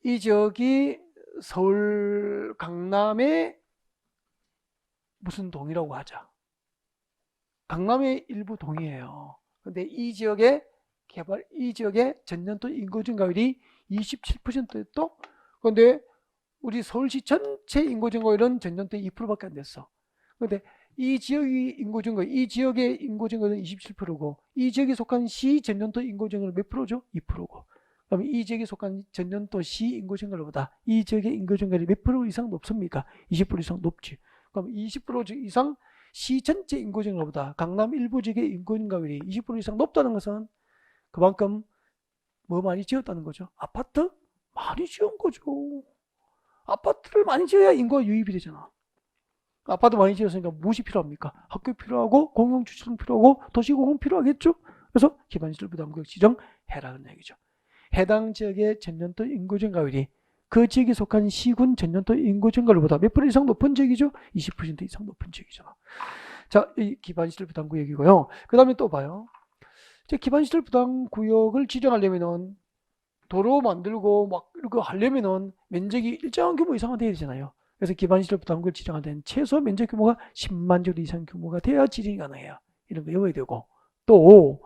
Speaker 1: 이 지역이 서울 강남의 무슨 동이라고 하자. 강남의 일부 동이에요. 근데 이 지역의 전년도 인구 증가율이 27%였고, 근데 우리 서울시 전체 인구 증가율은 전년도에 2%밖에 안 됐어. 근데 이 지역의 인구 증가율은 27%고, 이 지역에 속한 시 전년도 인구 증가율은 몇 프로죠? 2%고. 그럼 이 지역에 속한 전년도 시 인구 증가율보다 이 지역의 인구 증가율이 몇 프로 이상 높습니까? 20% 이상 높지. 그럼 20% 이상 시 전체 인구 증가율보다 강남 일부 지역의 인구 증가율이 20% 이상 높다는 것은 그만큼 뭐 많이 지었다는 거죠? 아파트 많이 지은 거죠. 아파트를 많이 지어야 인구가 유입이 되잖아. 아파트 많이 지었으니까 무엇이 필요합니까? 학교 필요하고 공용주차장 필요하고 도시공원 필요하겠죠? 그래서 기반시설 부담구역 지정해라는 얘기죠. 해당 지역의 전년도 인구 증가율이 그 지역에 속한 시군 전년도 인구 증가율보다 몇 프로 이상 높은 지역이죠? 20% 이상 높은 지역이잖아. 자, 이 기반시설 부담구역이고요. 그 다음에 또 봐요. 기반시설 부담구역을 지정하려면은 도로 만들고 막 이렇게 하려면은 면적이 일정한 규모 이상은 돼야 되잖아요. 그래서 기반시설 부담구역을 지정할 때는 최소 면적 규모가 10만 제곱 이상 규모가 돼야 지정이 가능해요. 이런 거 외워야 되고, 또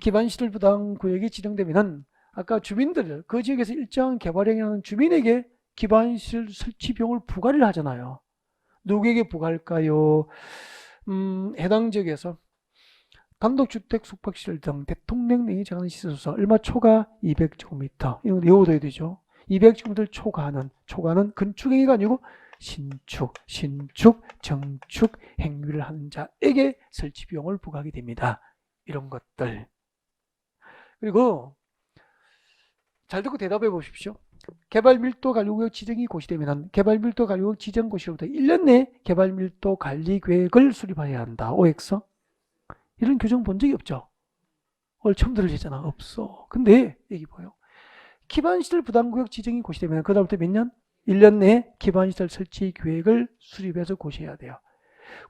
Speaker 1: 기반시설 부담구역이 지정되면은 아까 주민들, 그 지역에서 일정한 개발행위 하는 주민에게 기반시설 설치 비용을 부과를 하잖아요. 누구에게 부과할까요? 해당 지역에서 단독주택 숙박시설 등 대통령령이 정하는 시설소서 얼마 초과 200제곱미터. 이거 외워둬야 되죠. 200제곱미터 초과하는 건축행위가 아니고 신축, 정축 행위를 하는 자에게 설치 비용을 부과하게 됩니다. 이런 것들. 그리고 잘 듣고 대답해 보십시오. 개발밀도 관리구역 지정이 고시되면 개발밀도 관리구역 지정 고시로부터 1년 내에 개발밀도 관리계획을 수립해야 한다. OX? 이런 규정 본 적이 없죠? 오늘 처음 들으시잖아. 없어. 근데 여기 보여. 기반시설 부담구역 지정이 고시되면 그 다음부터 몇 년? 1년 내에 기반시설 설치 계획을 수립해서 고시해야 돼요.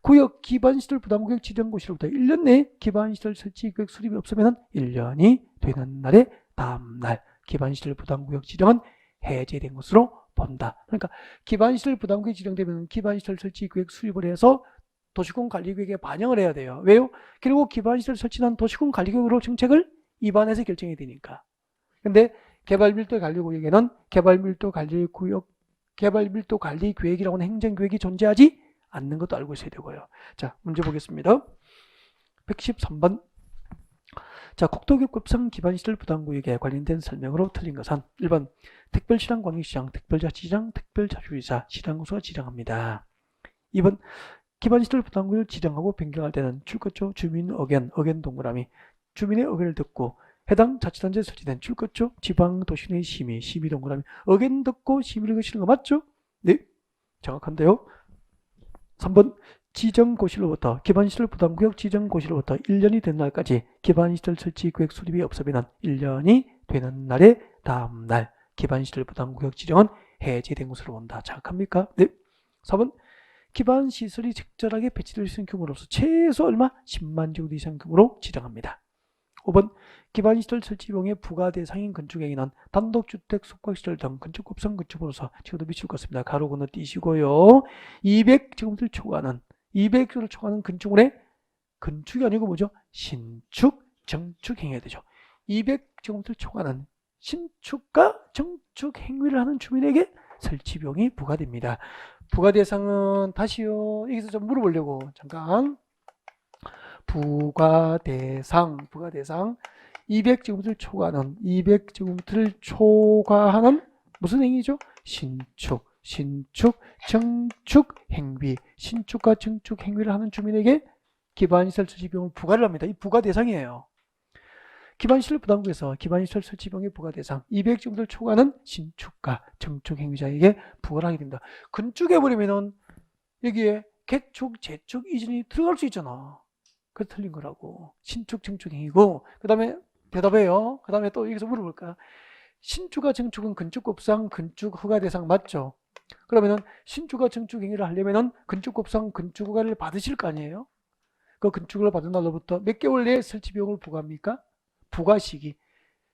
Speaker 1: 구역 기반시설 부담구역 지정 고시로부터 1년 내에 기반시설 설치 계획 수립이 없으면 1년이 되는 날의 다음 날 기반시설 부담구역 지정은 해제된 것으로 본다. 그러니까 기반시설 부담구역이 지정되면 기반시설 설치 계획 수립을 해서 도시공 관리계획에 반영을 해야 돼요. 왜요? 그리고 기반시설 설치는 도시공 관리계획으로 정책을 입안해서 결정이 되니까. 근데 개발밀도 관리구역에는 개발밀도 관리계획이라고 하는 행정계획이 존재하지 않는 것도 알고 있어야 되고요. 자, 문제 보겠습니다. 113번. 자, 국토교급성 기반시설 부담구역에 관련된 설명으로 틀린 것은 1번 특별시장, 광역시장, 특별자치시장, 특별자치구역자 시장구수가 지정합니다. 2번 기반시설 부담구역을 지정하고 변경할 때는 출거초 주민 의견 동그라미 주민의 의견을 듣고 해당 자치단체에 설치된 출거초 지방도시내 심의 동그라미 의견 듣고 심의를 거치는 거 맞죠? 네, 정확한데요. 3번 지정고시로부터 기반시설 부담구역 지정고시로부터 1년이 된 날까지 기반시설 설치 계획 수립이 없으면 1년이 되는 날의 다음 날 기반시설 부담구역 지정은 해제된 것으로 본다. 정확합니까? 네. 4번 기반시설이 적절하게 배치될 수 있는 규모로서 최소 얼마? 10만 제곱미터 이상 규모로 지정합니다. 5번 기반시설 설치 비용의 부과 대상인 건축행위는 단독주택, 숙박시설 등 건축급성 건축으로서 지금도 미칠 것 같습니다. 가로 건너뛰시고요. 200제곱미터를 초과하는 200제곱미터를 초과하는 건축물의 건축이 아니고 뭐죠? 신축, 정축 행위가 되죠. 200제곱미터를 초과하는 신축과 정축 행위를 하는 주민에게 설치 비용이 부과됩니다. 부과 대상은 다시요. 여기서 좀 물어보려고 잠깐. 부과 대상 200제곱미터를 초과하는 무슨 행위죠? 신축, 정축 행위, 신축과 정축 행위를 하는 주민에게 기반시설 설치 비용을 부과를 합니다. 이 부과 대상이에요. 기반시설 부담구에서 기반시설 설치 비용의 부과 대상 200제곱미터를 초과하는 신축과 정축 행위자에게 부과를 하게 됩니다. 건축해버리면은 여기에 개축, 재축, 이전이 들어갈 수 있잖아. 그 틀린 거라고. 신축, 정축 행위고, 그 다음에 대답해요. 그 다음에 또 여기서 물어볼까? 신축과 정축은 건축법상 건축 허가 대상 맞죠? 그러면은 신축과 정축 행위를 하려면은 건축법상 건축 허가를 받으실 거 아니에요? 그 건축을 받은 날로부터 몇 개월 내에 설치 비용을 부과합니까? 부과 시기.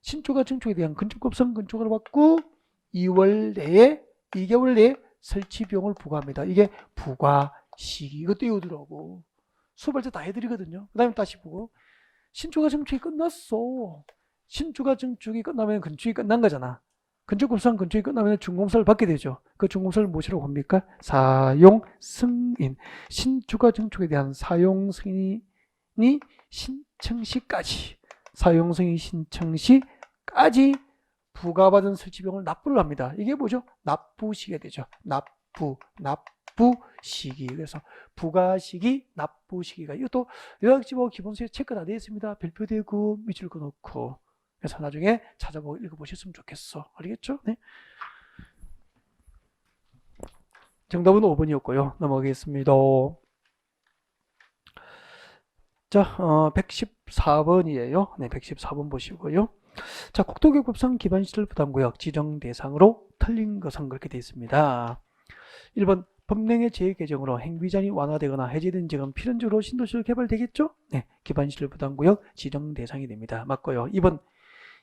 Speaker 1: 신축과 정축에 대한 건축법상 건축을 받고 2개월 내에 설치 비용을 부과합니다. 이게 부과 시기. 이것도 외우더라고. 수업할 때 다 해드리거든요. 그 다음에 다시 보고 신축과 정축이 끝났어. 신축과 정축이 끝나면 건축이 끝난 거잖아. 건축법상 건축이 끝나면 준공사를 받게 되죠. 그 준공사를 무엇이라고 합니까? 사용 승인. 신축과 정축에 대한 사용 승인이 신청 시까지 부과받은 설치 비용을 납부를 합니다. 이게 뭐죠? 납부시기가 되죠. 납부시기. 그래서 부가시기, 납부시기가 이것도 요약집하고 기본서에 체크 다 되어 있습니다. 별표되고 밑줄 그어놓고. 그래서 나중에 찾아보고 읽어보셨으면 좋겠어. 알겠죠? 네. 정답은 5번이었고요. 넘어가겠습니다. 자, 114번이에요. 네, 114번 보시고요. 자, 국토교급상 기반시설 부담구역 지정 대상으로 틀린 것은 그렇게 되어 있습니다. 1번 법령의 재개정으로 행위제한이 완화되거나 해제된 지역은 필연적으로 신도시로 개발되겠죠? 네, 기반시설 부담구역 지정 대상이 됩니다. 맞고요. 2번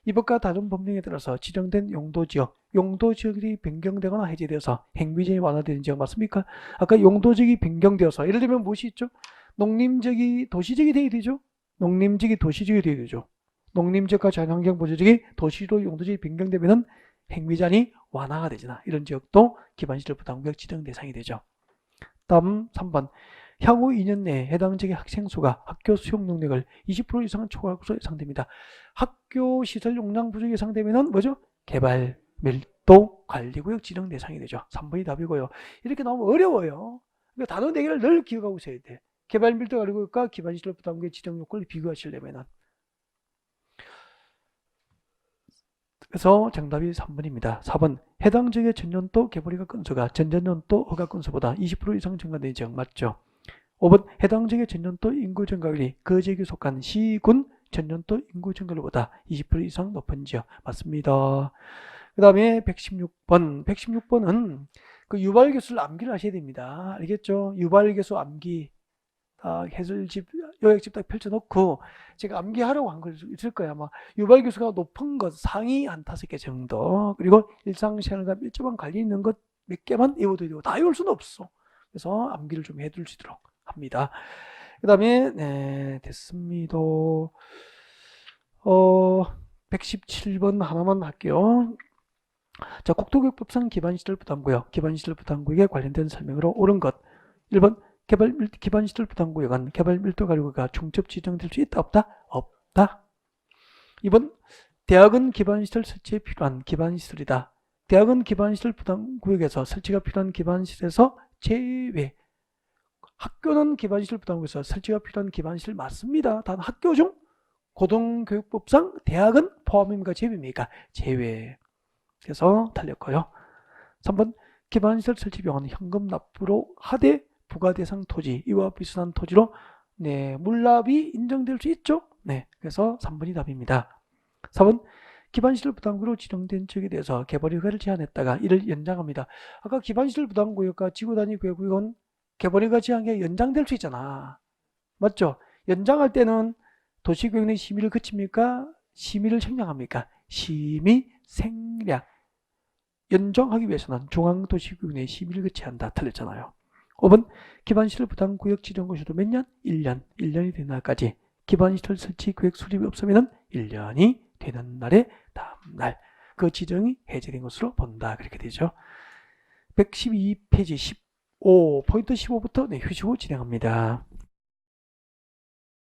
Speaker 1: 이법과 다른 법령에 따라서 지정된 용도지역이 변경되거나 해제되어서 행위제한이 완화되는 지역 맞습니까? 아까 용도지역이 변경되어서 예를 들면 무엇이 있죠? 농림지역이 도시지역이 되어야 되죠? 농림지역이 도시지역이 되어야 되죠? 농림지역과 자연환경보호지역이 도시로 용도지역이 변경되면 행위제한이 완화가 되잖아. 이런 지역도 기반시설 부담구역 지정 대상이 되죠. 다음 3번 향후 2년 내에 해당 지역의 학생 수가 학교 수용 능력을 20% 이상은 초과할 것으로 예상됩니다. 학교 시설 용량 부족이 예상되면 뭐죠? 개발 밀도 또 관리구역 지정 대상이 되죠. 3번이 답이고요. 이렇게 나오면 어려워요. 그러니까 단어 4개를 늘 기억하고 있어야 돼. 개발 밀도 관리구역과 기반시설 부담구역 지정 요건을 비교하시려면은. 그래서 정답이 3번입니다. 4번 해당 지역의 전년도 개발허가 건수가 전전년도 허가 건수보다 20% 이상 증가된 지역 맞죠? 5번 해당 지역의 전년도 인구 증가율이 그 지역에 속한 시군 전년도 인구 증가율보다 20% 이상 높은 지역 맞습니다. 그 다음에 116번 116번은 그 유발계수를 암기를 하셔야 됩니다. 알겠죠? 유발계수 암기 해설집, 요약집 딱 펼쳐놓고 제가 암기하라고 한 거 있을 거야. 아마 유발교수가 높은 것 상위 한 5개 정도, 그리고 일상생활과 밀접한 관리 있는 것 몇 개만 외워둬야 되고 다 외울 수는 없어. 그래서 암기를 좀 해둘 수 있도록 합니다. 그 다음에 네, 됐습니다. 117번 하나만 할게요. 자, 국토교육법상 기반시설 부담구역, 기반시설 부담구역에 관련된 설명으로 옳은 것. 1번 기반시설 부담구역은 개발 밀도 관리구역과 중첩 지정될 수 있다 없다? 없다. 2번 대학은 기반시설 설치에 필요한 기반시설이다. 대학은 기반시설 부담구역에서 설치가 필요한 기반시설에서 제외. 학교는 기반시설 부담구역에서 설치가 필요한 기반시설 맞습니다. 단 학교 중 고등교육법상 대학은 포함입니까? 제외입니까? 제외. 그래서 틀렸고요. 3번 기반시설 설치 비용은 현금 납부로 하되 부가대상 토지, 이와 비슷한 토지로 네, 물납이 인정될 수 있죠. 네, 그래서 3번이 답입니다. 4번 기반시설 부담구역으로 지정된 지역에 대해서 개발허가를 제한했다가 이를 연장합니다. 아까 기반시설 부담구역과 지구단위 구역은 개발허가 제한이 연장될 수 있잖아. 맞죠? 연장할 때는 도시구역 내 심의를 거칩니까? 심의를 생략합니까? 심의 생략. 연장하기 위해서는 중앙도시구역 내 심의를 거쳐야 한다. 틀렸잖아요. 5번 기반시설 부담구역 지정 것이도 몇 년? 1년. 1년이 되는 날까지. 기반시설 설치 계획 수립이 없으면 1년이 되는 날의 다음날 그 지정이 해제된 것으로 본다. 그렇게 되죠. 112페이지 15 포인트 15부터 네, 휴식 후 진행합니다.